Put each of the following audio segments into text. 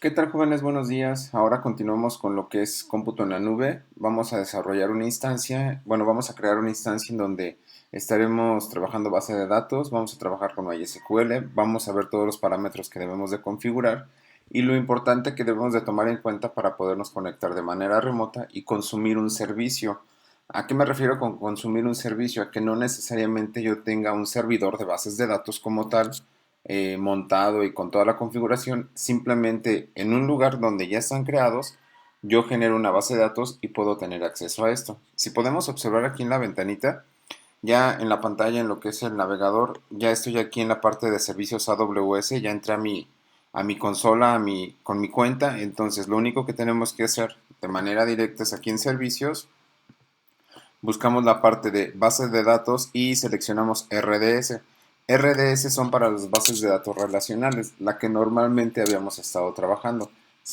¿Qué tal, jóvenes? Buenos días. Ahora continuamos con lo que es cómputo en la nube. Vamos a desarrollar una instancia, bueno, vamos a crear una instancia en donde estaremos trabajando base de datos, vamos a trabajar con MySQL, vamos a ver todos los parámetros que debemos de configurar y lo importante que debemos de tomar en cuenta para podernos conectar de manera remota y consumir un servicio. ¿A qué me refiero con consumir un servicio? A que no necesariamente yo tenga un servidor de bases de datos como tal, montado y con toda la configuración, simplemente en un lugar donde ya están creados, yo genero una base de datos y puedo tener acceso a esto. Si podemos observar aquí en la ventanita, ya en la pantalla, en lo que es el navegador, ya estoy aquí en la parte de servicios AWS, ya entré a mi consola, con mi cuenta. Entonces lo único que tenemos que hacer de manera directa es aquí en servicios, buscamos la parte de bases de datos y seleccionamos RDS. RDS son para las bases de datos relacionales, la que normalmente habíamos estado trabajando.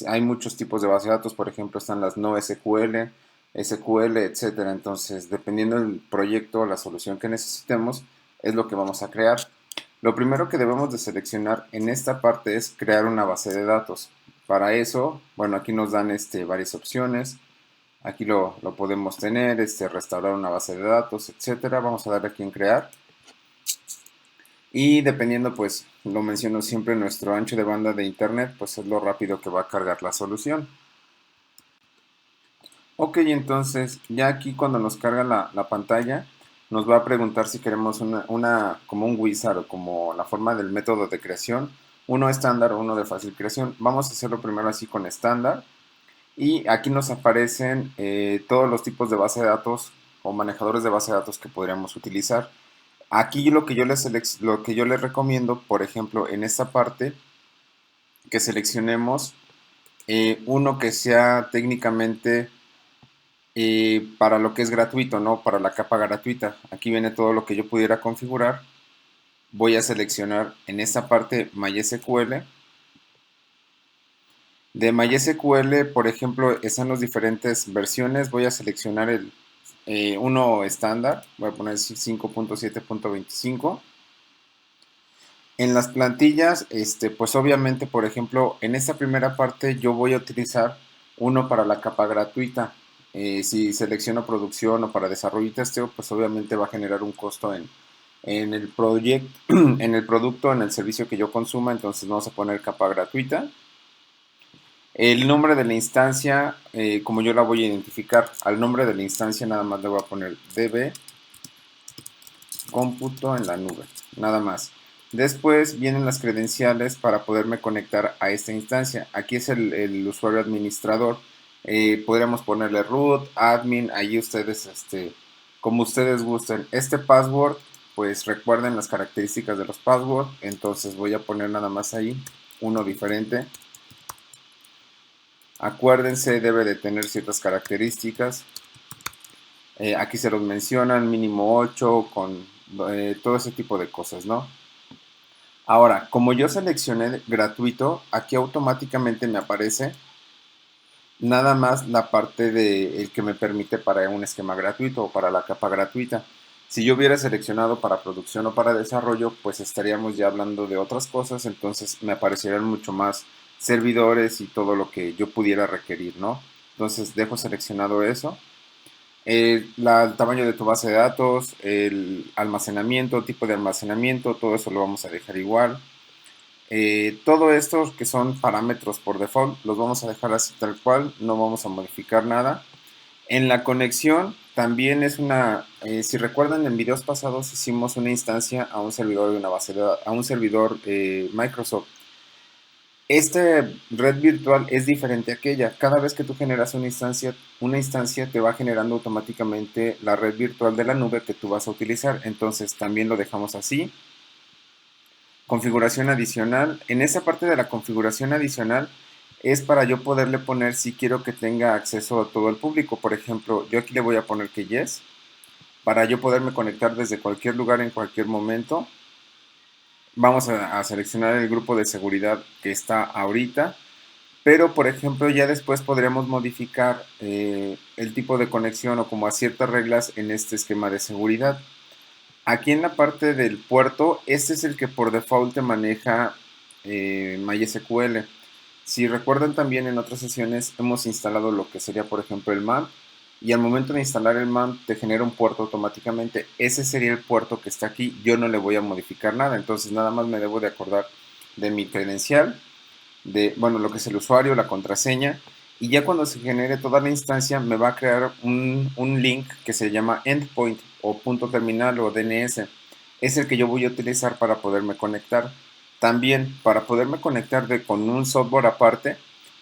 Hay muchos tipos de bases de datos, por ejemplo, están las no SQL, SQL, etcétera. Entonces, dependiendo del proyecto o la solución que necesitemos, es lo que vamos a crear. Lo primero que debemos de seleccionar en esta parte es crear una base de datos. Para eso, bueno, aquí nos dan varias opciones. Aquí lo podemos tener, restaurar una base de datos, etcétera. Vamos a darle aquí en crear. Y dependiendo, pues, lo menciono siempre, nuestro ancho de banda de internet, pues es lo rápido que va a cargar la solución. Ok, entonces ya aquí cuando nos carga la pantalla, nos va a preguntar si queremos como un wizard o como la forma del método de creación, uno estándar o uno de fácil creación. Vamos a hacerlo primero así con estándar. Y aquí nos aparecen todos los tipos de base de datos o manejadores de base de datos que podríamos utilizar. Aquí lo que yo les recomiendo, por ejemplo, en esta parte, que seleccionemos uno que sea técnicamente para lo que es gratuito, ¿no? Para la capa gratuita. Aquí viene todo lo que yo pudiera configurar. Voy a seleccionar en esta parte MySQL. De MySQL, por ejemplo, están las diferentes versiones. Voy a seleccionar uno estándar. Voy a poner 5.7.25. En las plantillas, pues obviamente, por ejemplo, en esta primera parte yo voy a utilizar uno para la capa gratuita. Si selecciono producción o para desarrollo y testeo, pues obviamente va a generar un costo en el proyecto, en el producto, en el servicio que yo consuma. Entonces vamos a poner capa gratuita. El nombre de la instancia, como yo la voy a identificar, al nombre de la instancia nada más le voy a poner db cómputo en la nube, nada más. Después vienen las credenciales para poderme conectar a esta instancia. Aquí es el usuario administrador. Podríamos ponerle root, admin, ahí ustedes, como ustedes gusten. Este password, pues recuerden las características de los passwords. Entonces voy a poner nada más ahí uno diferente. Acuérdense, debe de tener ciertas características. Aquí se los mencionan, mínimo 8 con todo ese tipo de cosas, ¿no? Ahora, como yo seleccioné gratuito, aquí automáticamente me aparece nada más la parte de el que me permite para un esquema gratuito o para la capa gratuita. Si yo hubiera seleccionado para producción o para desarrollo, pues estaríamos ya hablando de otras cosas, entonces me aparecerían mucho más servidores y todo lo que yo pudiera requerir, ¿no? Entonces dejo seleccionado eso. El tamaño de tu base de datos, el almacenamiento, tipo de almacenamiento, todo eso lo vamos a dejar igual. Todo esto que son parámetros por default los vamos a dejar así tal cual, no vamos a modificar nada. En la conexión también es si recuerdan en videos pasados hicimos una instancia a un servidor de una base de a un servidor Microsoft. Esta red virtual es diferente a aquella. Cada vez que tú generas una instancia te va generando automáticamente la red virtual de la nube que tú vas a utilizar. Entonces también lo dejamos así. Configuración adicional. En esa parte de la configuración adicional es para yo poderle poner si quiero que tenga acceso a todo el público. Por ejemplo, yo aquí le voy a poner que yes, para yo poderme conectar desde cualquier lugar en cualquier momento. Vamos a seleccionar el grupo de seguridad que está ahorita. Pero, por ejemplo, ya después podríamos modificar el tipo de conexión o como a ciertas reglas en este esquema de seguridad. Aquí en la parte del puerto, este es el que por default te maneja MySQL. Si recuerdan también en otras sesiones hemos instalado lo que sería por ejemplo el MAMP y al momento de instalar el MAMP te genera un puerto automáticamente. Ese sería el puerto que está aquí, yo no le voy a modificar nada, entonces nada más me debo de acordar de mi credencial, de bueno, lo que es el usuario, la contraseña y ya cuando se genere toda la instancia me va a crear un link que se llama endpoint o punto terminal o DNS. Es el que yo voy a utilizar para poderme conectar. También para poderme conectar con un software aparte,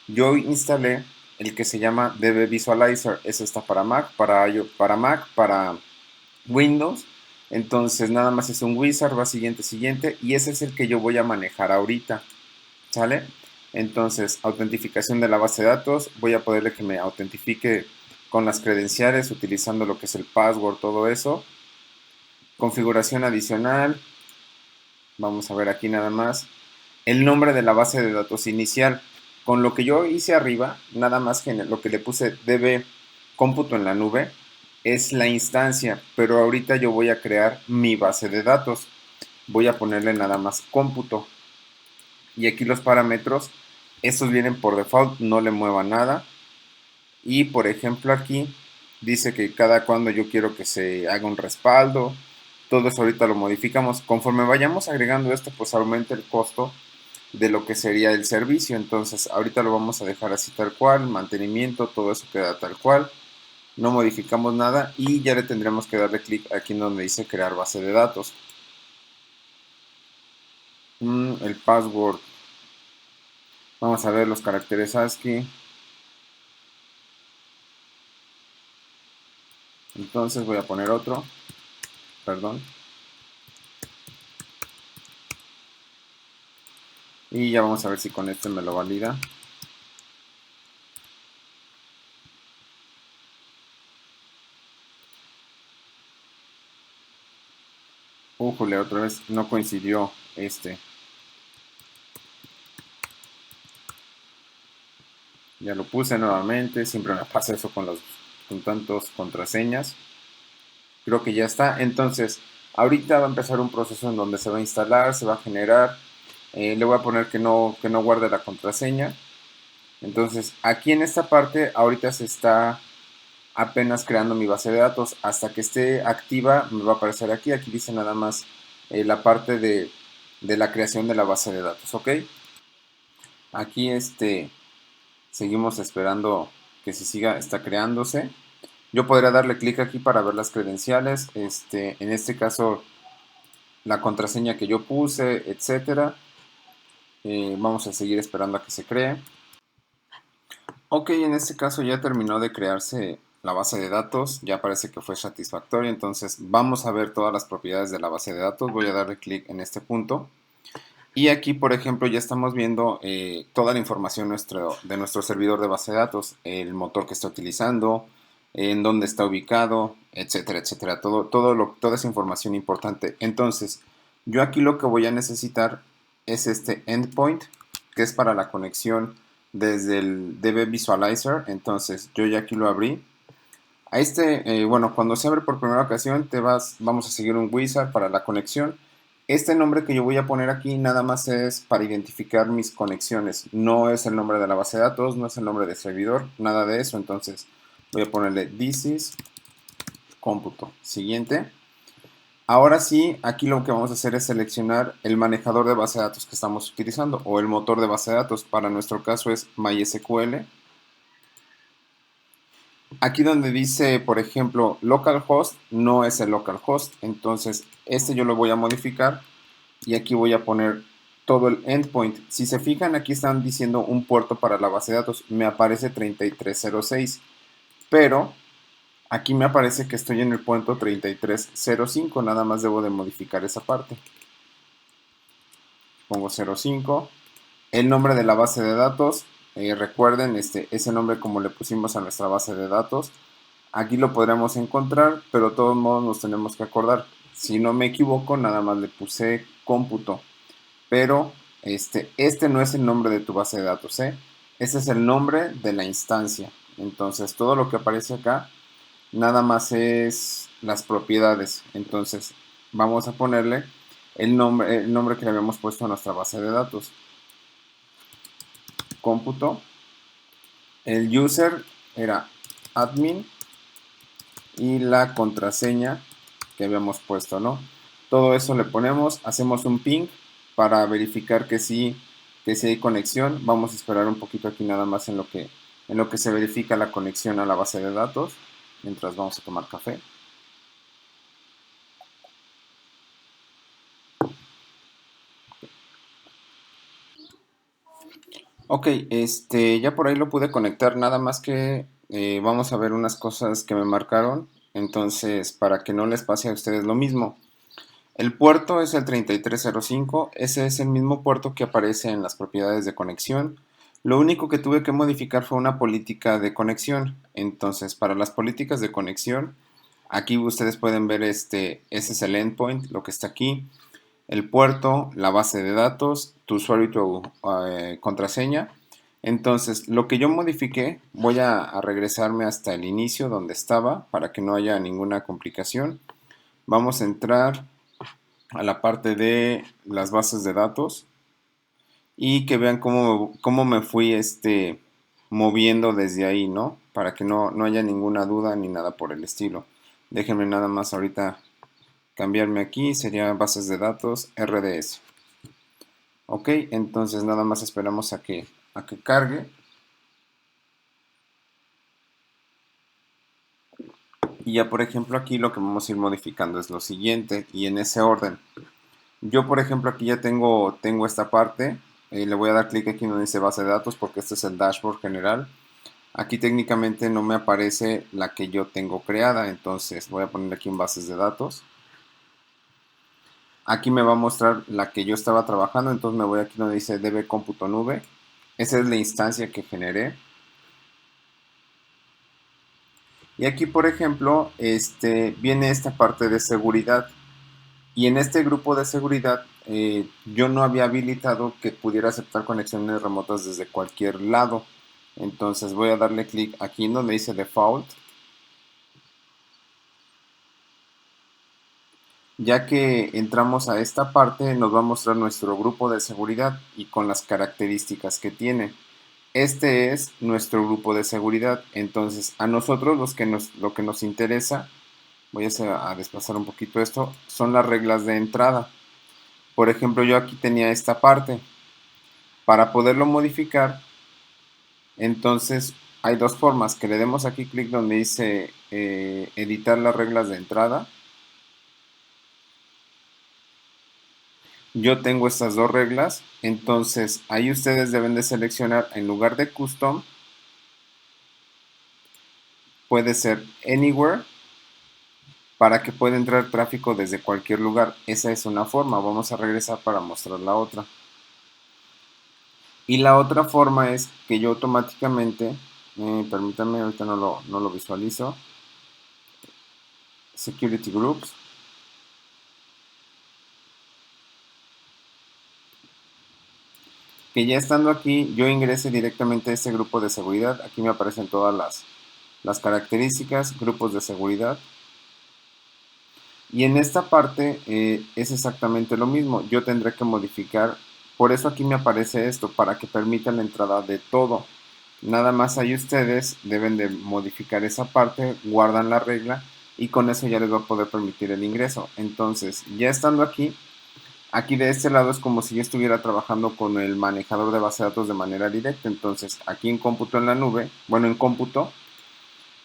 yo instalé el que se llama DB Visualizer. Eso está para Mac, para Windows. Entonces nada más es un wizard, va siguiente, siguiente. Y ese es el que yo voy a manejar ahorita. ¿Sale? Entonces, autentificación de la base de datos. Voy a poderle que me autentifique con las credenciales utilizando lo que es el password, todo eso. Configuración adicional. Vamos a ver aquí nada más. El nombre de la base de datos inicial. Con lo que yo hice arriba, nada más que lo que le puse DB cómputo en la nube, es la instancia. Pero ahorita yo voy a crear mi base de datos. Voy a ponerle nada más cómputo. Y aquí los parámetros, estos vienen por default, no le mueva nada. Y por ejemplo aquí dice que cada cuando yo quiero que se haga un respaldo, todo eso ahorita lo modificamos. Conforme vayamos agregando esto, pues aumenta el costo de lo que sería el servicio. Entonces ahorita lo vamos a dejar así tal cual, mantenimiento, todo eso queda tal cual. No modificamos nada y ya le tendremos que darle clic aquí en donde dice crear base de datos. El password. Vamos a ver los caracteres ASCII. Entonces voy a poner otro, perdón. Y ya vamos a ver si con este me lo valida. Ujule, otra vez no coincidió este. Ya lo puse nuevamente, siempre me pasa eso con tantos contraseñas. Creo que ya está. Entonces, ahorita va a empezar un proceso en donde se va a instalar, se va a generar. Le voy a poner que no guarde la contraseña. Entonces, aquí en esta parte, ahorita se está apenas creando mi base de datos. Hasta que esté activa, me va a aparecer aquí. Aquí dice nada más la parte de la creación de la base de datos, ¿ok? Aquí seguimos esperando que se siga, está creándose. Yo podría darle clic aquí para ver las credenciales. En este caso, la contraseña que yo puse, etcétera. Vamos a seguir esperando a que se cree. Ok, en este caso ya terminó de crearse la base de datos. Ya parece que fue satisfactorio. Entonces vamos a ver todas las propiedades de la base de datos. Voy a darle clic en este punto. Y aquí, por ejemplo, ya estamos viendo toda la información de nuestro servidor de base de datos, el motor que está utilizando, en dónde está ubicado, etcétera, etcétera. Toda esa información importante. Entonces, yo aquí lo que voy a necesitar es este endpoint, que es para la conexión desde el DB Visualizer. Entonces, yo ya aquí lo abrí. Bueno, cuando se abre por primera ocasión, vamos a seguir un wizard para la conexión. Este nombre que yo voy a poner aquí nada más es para identificar mis conexiones. No es el nombre de la base de datos, no es el nombre del servidor, nada de eso. Entonces voy a ponerle this is cómputo. Siguiente. Ahora sí, aquí lo que vamos a hacer es seleccionar el manejador de base de datos que estamos utilizando o el motor de base de datos. Para nuestro caso es MySQL. Aquí donde dice, por ejemplo, localhost, no es el localhost. Entonces, yo lo voy a modificar y aquí voy a poner todo el endpoint. Si se fijan, aquí están diciendo un puerto para la base de datos. Me aparece 3306, pero aquí me aparece que estoy en el puerto 3305. Nada más debo de modificar esa parte. Pongo 05. El nombre de la base de datos. Recuerden ese nombre como le pusimos a nuestra base de datos. Aquí lo podremos encontrar, pero de todos modos nos tenemos que acordar. Si no me equivoco, nada más le puse cómputo. Pero este no es el nombre de tu base de datos, ¿eh? Este es el nombre de la instancia. Entonces, todo lo que aparece acá, nada más es las propiedades. Entonces, vamos a ponerle el nombre que le habíamos puesto a nuestra base de datos. cómputo. El user era admin y la contraseña que habíamos puesto, ¿no? Todo eso le ponemos, hacemos un ping para verificar que sí hay conexión. Vamos a esperar un poquito aquí nada más en lo que se verifica la conexión a la base de datos, mientras vamos a tomar café. Ok, ya por ahí lo pude conectar, nada más que vamos a ver unas cosas que me marcaron, entonces para que no les pase a ustedes lo mismo. El puerto es el 3305, ese es el mismo puerto que aparece en las propiedades de conexión. Lo único que tuve que modificar fue una política de conexión. Entonces, para las políticas de conexión, aquí ustedes pueden ver ese es el endpoint, lo que está aquí, el puerto, la base de datos, tu usuario y tu contraseña. Entonces, lo que yo modifiqué, voy a regresarme hasta el inicio donde estaba para que no haya ninguna complicación. Vamos a entrar a la parte de las bases de datos y que vean cómo me fui moviendo desde ahí, ¿no? Para que no haya ninguna duda ni nada por el estilo. Déjenme nada más ahorita cambiarme aquí, sería bases de datos RDS. Ok, entonces nada más esperamos a que cargue. Y ya por ejemplo aquí lo que vamos a ir modificando es lo siguiente y en ese orden. Yo, por ejemplo, aquí ya tengo esta parte. Le voy a dar clic aquí donde dice base de datos porque este es el dashboard general. Aquí técnicamente no me aparece la que yo tengo creada, entonces voy a poner aquí en bases de datos. Aquí me va a mostrar la que yo estaba trabajando, entonces me voy aquí donde dice db cómputo nube. Esa es la instancia que generé. Y aquí, por ejemplo, viene esta parte de seguridad. Y en este grupo de seguridad yo no había habilitado que pudiera aceptar conexiones remotas desde cualquier lado. Entonces voy a darle clic aquí en donde dice Default. Ya que entramos a esta parte nos va a mostrar nuestro grupo de seguridad y con las características que tiene. Este es nuestro grupo de seguridad. Entonces a nosotros lo que nos interesa, voy a desplazar un poquito esto, son las reglas de entrada. Por ejemplo, yo aquí tenía esta parte. Para poderlo modificar, entonces hay dos formas, que le demos aquí clic donde dice editar las reglas de entrada. Yo tengo estas dos reglas, entonces ahí ustedes deben de seleccionar en lugar de custom, puede ser anywhere, para que pueda entrar tráfico desde cualquier lugar. Esa es una forma, vamos a regresar para mostrar la otra. Y la otra forma es que yo automáticamente, permítanme, ahorita no lo visualizo, Security Groups. Que ya estando aquí yo ingrese directamente a este grupo de seguridad. Aquí me aparecen todas las características, grupos de seguridad. Y en esta parte es exactamente lo mismo. Yo tendré que modificar, por eso aquí me aparece esto, para que permita la entrada de todo. Nada más ahí ustedes deben de modificar esa parte, guardan la regla y con eso ya les va a poder permitir el ingreso. Entonces, ya estando aquí, aquí de este lado es como si yo estuviera trabajando con el manejador de base de datos de manera directa. Entonces, aquí en cómputo en la nube, bueno, en cómputo,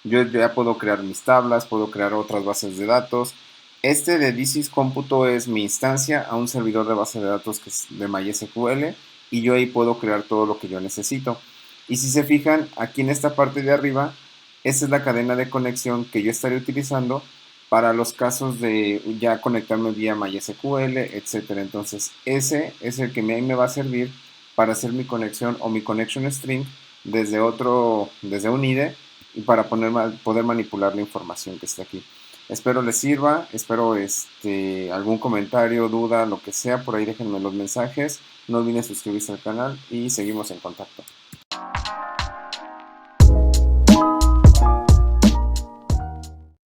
yo ya puedo crear mis tablas, puedo crear otras bases de datos. Este de This Cómputo es mi instancia a un servidor de base de datos que es de MySQL y yo ahí puedo crear todo lo que yo necesito. Y si se fijan, aquí en esta parte de arriba, esta es la cadena de conexión que yo estaré utilizando para los casos de ya conectarme vía MySQL, etcétera. Entonces, ese es el que me va a servir para hacer mi conexión o mi connection string desde un IDE y para poder manipular la información que está aquí. Espero les sirva, espero algún comentario, duda, lo que sea, por ahí déjenme los mensajes. No olviden suscribirse al canal y seguimos en contacto.